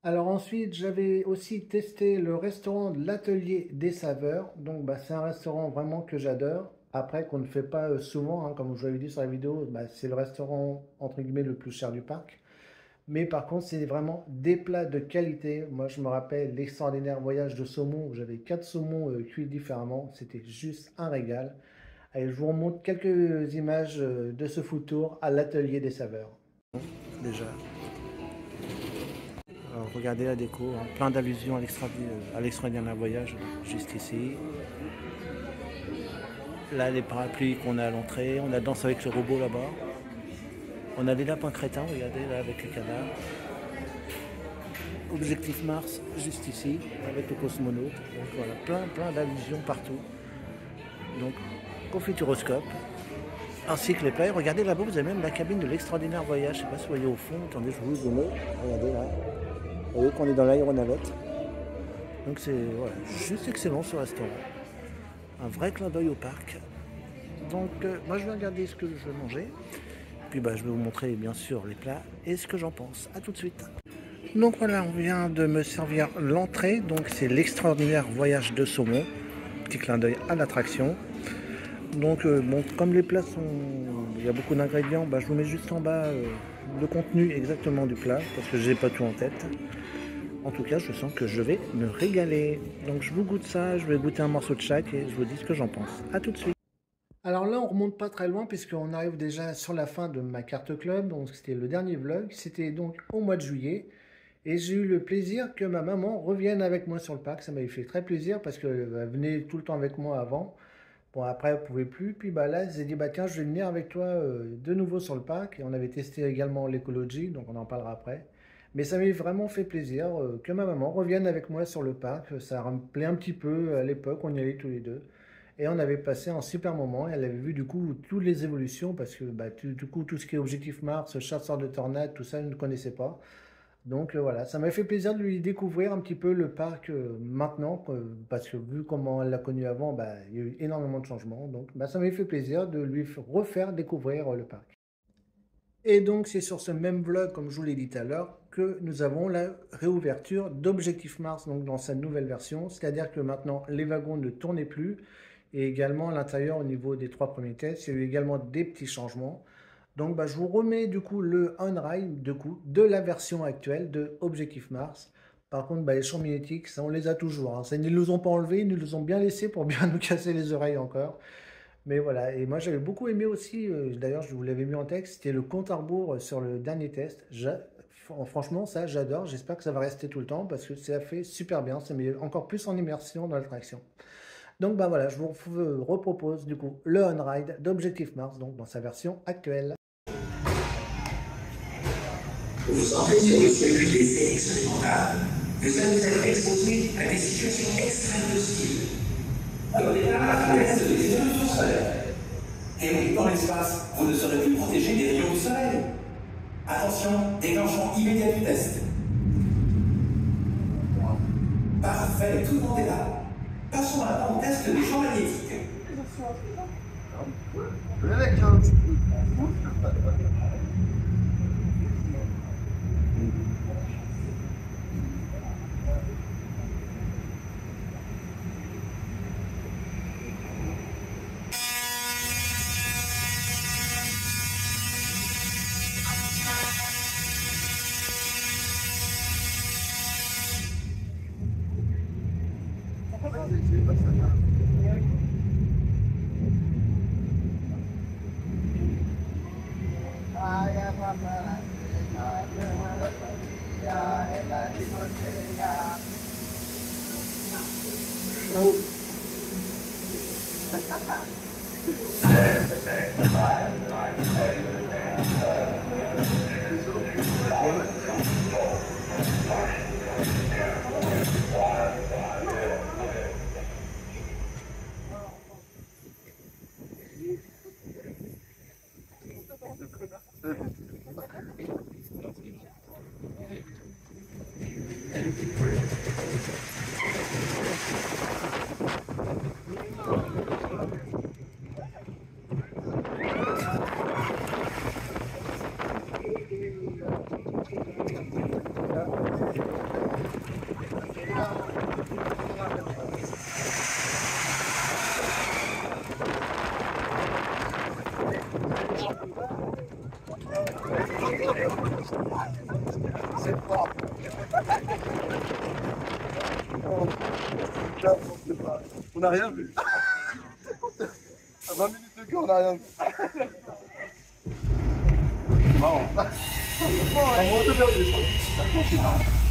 Alors ensuite, j'avais aussi testé le restaurant de l'Atelier des Saveurs. Donc c'est un restaurant vraiment que j'adore. Après, qu'on ne fait pas souvent, hein, comme je vous l'avais dit sur la vidéo, c'est le restaurant entre guillemets le plus cher du parc. Mais par contre, c'est vraiment des plats de qualité. Moi, je me rappelle l'extraordinaire voyage de saumon où j'avais 4 saumons cuits différemment. C'était juste un régal. Allez, je vous remonte quelques images de ce food tour à l'Atelier des Saveurs. Déjà. Alors, regardez la déco, hein, plein d'allusions à l'extraordinaire voyage, juste ici. Là, les parapluies qu'on a à l'entrée, on a Danse avec le robot là-bas. On a des lapins crétins, regardez, là, avec les cadavres. Objectif Mars, juste ici, avec le cosmonaute. Donc voilà, plein d'allusions partout. Donc, au Futuroscope, ainsi que les plats. Regardez là-bas, vous avez même la cabine de l'extraordinaire voyage. Je ne sais pas si vous voyez au fond, attendez, je vous le mets. Regardez là. Vous voyez qu'on est dans l'aéronavette. Donc c'est juste excellent ce restaurant. Un vrai clin d'œil au parc. Donc moi je vais regarder ce que je vais manger. Puis je vais vous montrer bien sûr les plats et ce que j'en pense. A tout de suite. Donc voilà, on vient de me servir l'entrée. Donc c'est l'extraordinaire voyage de saumon. Petit clin d'œil à l'attraction. Donc comme les plats il y a beaucoup d'ingrédients, je vous mets juste en bas le contenu exactement du plat parce que j'ai pas tout en tête. En tout cas, je sens que je vais me régaler. Donc je vous goûte ça, je vais goûter un morceau de chaque et je vous dis ce que j'en pense. A tout de suite. Alors là, on remonte pas très loin puisqu'on arrive déjà sur la fin de ma carte club. Donc c'était le dernier vlog. C'était donc au mois de juillet. Et j'ai eu le plaisir que ma maman revienne avec moi sur le parc. Ça m'avait fait très plaisir parce qu'elle venait tout le temps avec moi avant. Bon, après, elle ne pouvait plus. Puis là, j'ai dit, tiens, je vais venir avec toi de nouveau sur le parc. Et on avait testé également l'écologie, donc on en parlera après. Mais ça m'avait vraiment fait plaisir que ma maman revienne avec moi sur le parc. Ça me plaît un petit peu à l'époque, on y allait tous les deux. Et on avait passé un super moment. Elle avait vu du coup toutes les évolutions parce que du coup, tout ce qui est Objectif Mars, chasseur de tornades, tout ça, elle ne connaissait pas. Donc voilà, ça m'a fait plaisir de lui découvrir un petit peu le parc maintenant, parce que vu comment elle l'a connu avant, il y a eu énormément de changements. Donc ça m'a fait plaisir de lui refaire découvrir le parc. Et donc c'est sur ce même vlog, comme je vous l'ai dit tout à l'heure, que nous avons la réouverture d'Objectif Mars, donc dans sa nouvelle version. C'est-à-dire que maintenant les wagons ne tournaient plus, et également à l'intérieur au niveau des 3 premiers tests, il y a eu également des petits changements. Donc je vous remets du coup le on-ride de la version actuelle de Objectif Mars. Par contre les champs magnétiques, ça on les a toujours. Hein. Ça, ils ne nous ont pas enlevés, ils nous les ont bien laissés pour bien nous casser les oreilles encore. Mais voilà, et moi j'avais beaucoup aimé aussi, d'ailleurs je vous l'avais mis en texte, c'était le compte à rebours sur le dernier test. Franchement ça j'adore, j'espère que ça va rester tout le temps parce que ça fait super bien, ça met encore plus en immersion dans l'attraction. Donc voilà, je vous repropose du coup le on-ride d'Objectif Mars, donc dans sa version actuelle. Vous entrez sur le circuit d'essai expérimental. Vous allez être exposé à des situations extrêmes de style. Dans les test des éruptions solaires. Et oui, dans l'espace, vous ne serez plus protégé des rayons du soleil. Attention, déclenchement immédiat du test. Parfait, tout le monde est là. Passons maintenant au test des champs magnétiques. Le mec, hein. C'est fort. On n'a rien vu. À 20 minutes de queue, on n'a rien vu. Marrant.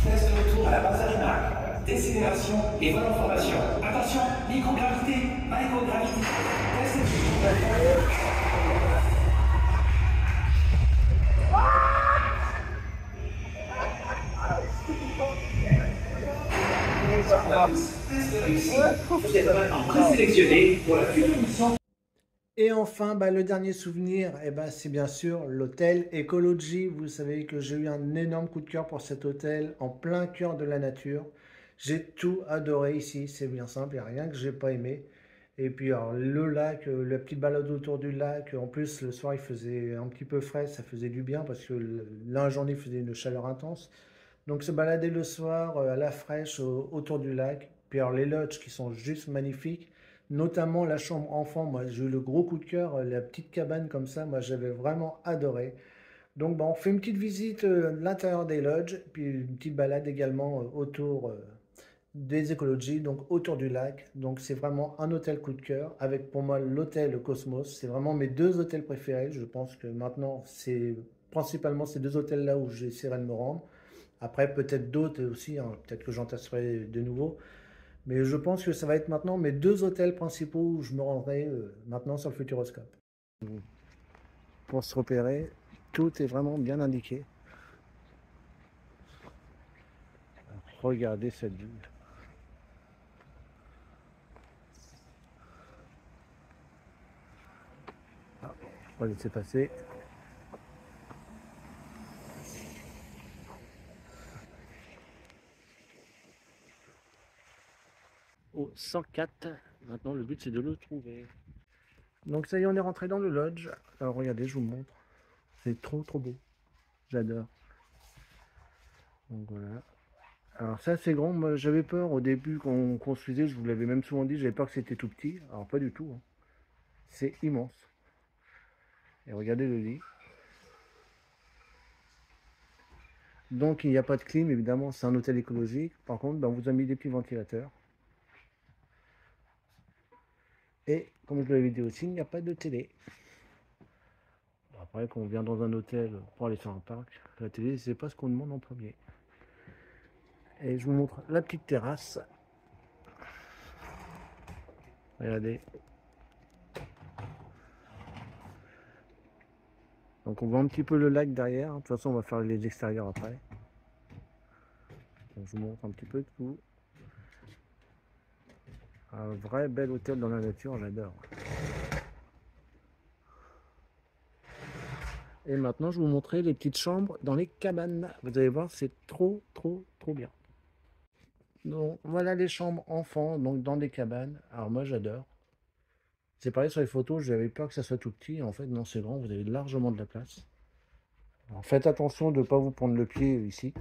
Test de retour à la base animale. Décélération et vol en formation. Attention, microgravité, microgravité. Test de Vous êtes maintenant présélectionné pour la future mission. Et enfin, le dernier souvenir, c'est bien sûr l'hôtel Ecology. Vous savez que j'ai eu un énorme coup de cœur pour cet hôtel en plein cœur de la nature. J'ai tout adoré ici, c'est bien simple, il n'y a rien que j'ai pas aimé. Et puis alors, le lac, la petite balade autour du lac, en plus le soir il faisait un petit peu frais, ça faisait du bien parce que la journée il faisait une chaleur intense. Donc se balader le soir à la fraîche autour du lac, puis alors les lodges qui sont juste magnifiques, notamment la chambre enfant, moi j'ai eu le gros coup de cœur, la petite cabane comme ça, moi j'avais vraiment adoré. Donc on fait une petite visite de l'intérieur des lodges, puis une petite balade également autour des écologies, donc autour du lac. Donc c'est vraiment un hôtel coup de cœur, avec pour moi l'hôtel Cosmos. C'est vraiment mes deux hôtels préférés. Je pense que maintenant c'est principalement ces deux hôtels-là où j'essaierai de me rendre. Après peut-être d'autres aussi, hein, peut-être que j'en testerai de nouveau. Mais je pense que ça va être maintenant mes deux hôtels principaux où je me rendrai maintenant sur le Futuroscope. Pour se repérer, tout est vraiment bien indiqué. Regardez cette vue. On va laisser passer. Au 104, maintenant le but c'est de le trouver. Donc ça y est, on est rentré dans le lodge. Alors regardez, je vous montre. C'est trop beau. J'adore. Donc voilà. Alors ça c'est grand, moi j'avais peur au début quand on construisait, je vous l'avais même souvent dit, j'avais peur que c'était tout petit. Alors pas du tout. Hein. C'est immense. Et regardez le lit. Donc il n'y a pas de clim, évidemment, c'est un hôtel écologique. Par contre, on vous a mis des petits ventilateurs. Et comme je l'avais dit aussi, il n'y a pas de télé. Après, quand on vient dans un hôtel pour aller sur un parc, la télé, c'est pas ce qu'on demande en premier. Et je vous montre la petite terrasse. Regardez. Donc on voit un petit peu le lac derrière. De toute façon, on va faire les extérieurs après. Donc, je vous montre un petit peu tout. Un vrai bel hôtel dans la nature, j'adore. Et maintenant, je vais vous montrer les petites chambres dans les cabanes. Vous allez voir, c'est trop bien. Donc voilà les chambres enfants, donc dans des cabanes. Alors moi j'adore. C'est pareil sur les photos, j'avais peur que ça soit tout petit. En fait, non, c'est grand, vous avez largement de la place. Alors, faites attention de ne pas vous prendre le pied ici.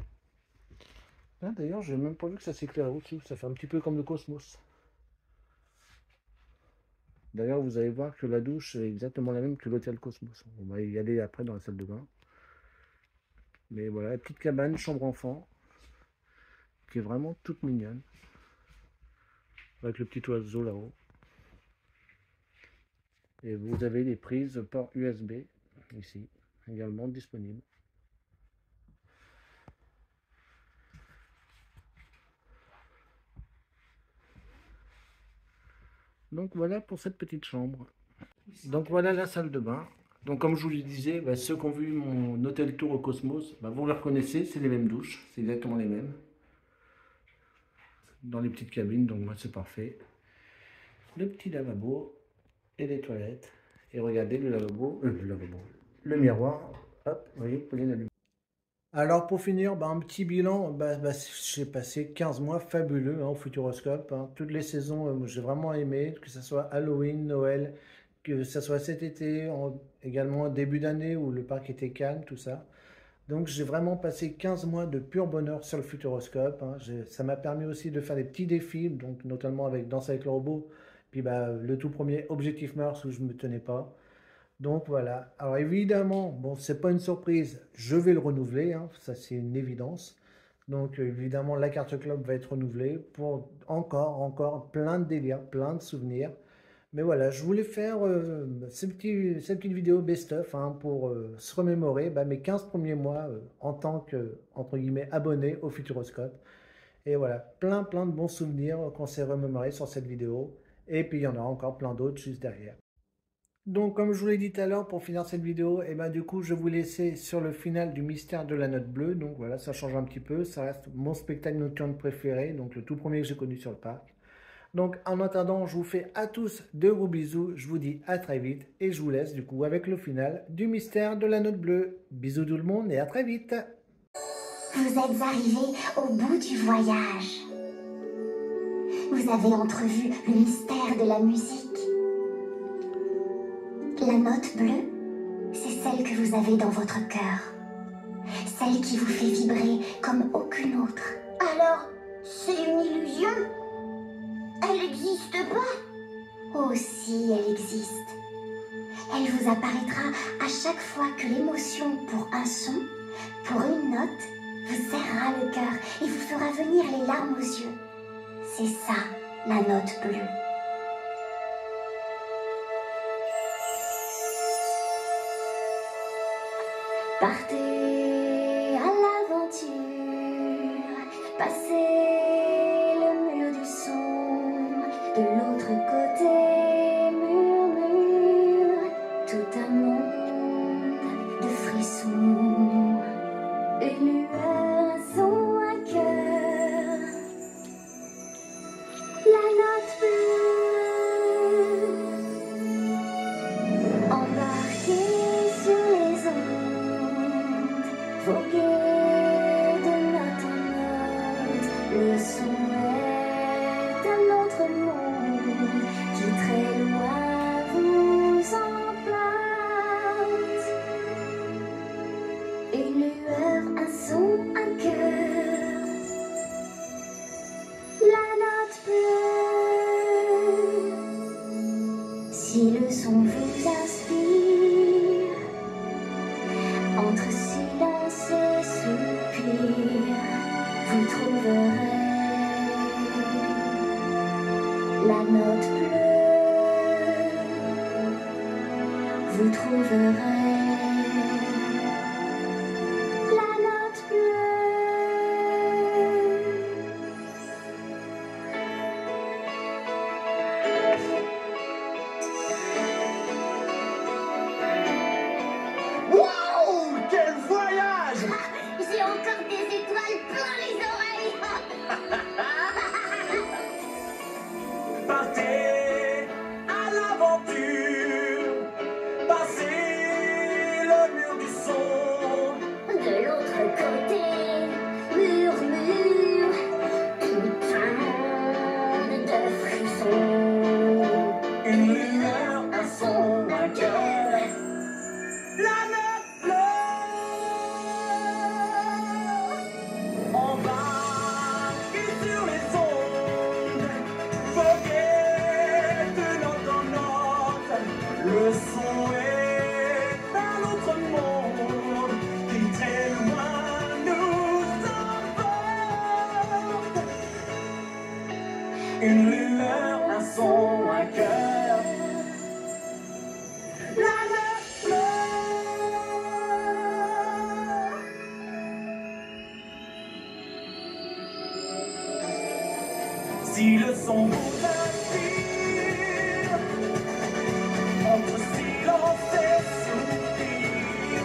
Ah, d'ailleurs, j'ai même pas vu que ça s'éclairait au-dessus. Ça fait un petit peu comme le Cosmos. D'ailleurs, vous allez voir que la douche est exactement la même que l'hôtel Cosmos. On va y aller après dans la salle de bain. Mais voilà, petite cabane, chambre enfant, qui est vraiment toute mignonne. Avec le petit oiseau là-haut. Et vous avez les prises port USB, ici, également disponibles. Donc voilà pour cette petite chambre. Donc voilà la salle de bain. Donc comme je vous le disais, ceux qui ont vu mon hôtel tour au Cosmos, vous le reconnaissez, c'est les mêmes douches, c'est exactement les mêmes. Dans les petites cabines, donc moi c'est parfait. Le petit lavabo et les toilettes. Et regardez le lavabo, le miroir, hop, vous voyez, vous pouvez l'allumer. Alors pour finir, un petit bilan, j'ai passé 15 mois fabuleux au Futuroscope. Toutes les saisons, j'ai vraiment aimé, que ce soit Halloween, Noël, que ce soit cet été, également début d'année où le parc était calme, tout ça. Donc j'ai vraiment passé 15 mois de pur bonheur sur le Futuroscope. Ça m'a permis aussi de faire des petits défis, donc notamment avec Danse avec le robot, puis le tout premier Objectif Mars où je ne me tenais pas. Donc voilà. Alors évidemment, bon, c'est pas une surprise, je vais le renouveler, ça c'est une évidence. Donc évidemment, la carte club va être renouvelée pour encore plein de délires, plein de souvenirs. Mais voilà, je voulais faire cette petite vidéo best-of pour se remémorer mes 15 premiers mois en tant que, entre guillemets, abonné au Futuroscope. Et voilà, plein de bons souvenirs qu'on s'est remémorés sur cette vidéo. Et puis il y en aura encore plein d'autres juste derrière. Donc comme je vous l'ai dit tout à l'heure, pour finir cette vidéo, du coup je vais vous laisser sur le final du Mystère de la Note Bleue. Donc voilà, ça change un petit peu, ça reste mon spectacle nocturne préféré, donc le tout premier que j'ai connu sur le parc. Donc en attendant, je vous fais à tous de gros bisous, je vous dis à très vite et je vous laisse du coup avec le final du Mystère de la Note Bleue. Bisous tout le monde et à très vite. Vous êtes arrivés au bout du voyage. Vous avez entrevu le mystère de la musique. La note bleue, c'est celle que vous avez dans votre cœur. Celle qui vous fait vibrer comme aucune autre. Alors, c'est une illusion? Elle n'existe pas? Oh si, elle existe. Elle vous apparaîtra à chaque fois que l'émotion pour un son, pour une note, vous serrera le cœur et vous fera venir les larmes aux yeux. C'est ça, la note bleue. Partez à l'aventure, passez le mur du son, de l'autre côté murmure tout un monde de frissons, une lueur, un son, un cœur, la note bleue, embarquez sur les ondes, voguez de note en note, le son est un autre monde qui très loin vous emporte. Une lueur, un son, un cœur, la note bleue. Si le son vous inspire, entre silence et soupir, vous trouverez la note bleue. Vous trouverez la note bleue. Waouh, quel voyage! J'ai encore des étoiles plein les oreilles. Partez à l'aventure, passez le mur du son. De l'autre côté, murmure tout un monde de frissons. Une lueur, son mot d'inspire, entre silence et soupir,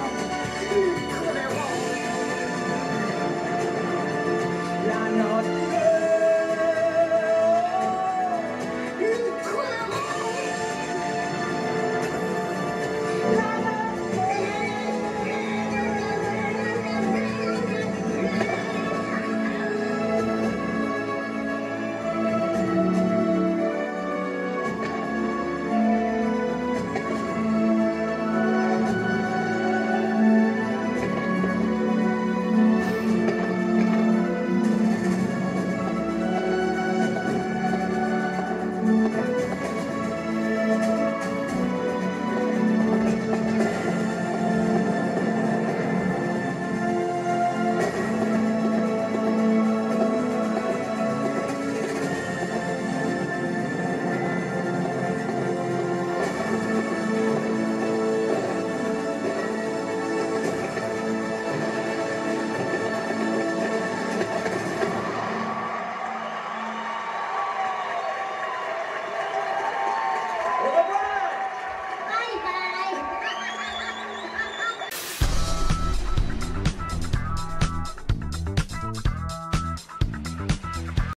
nous trouverons la note bleue, nous trouverons la note bleue.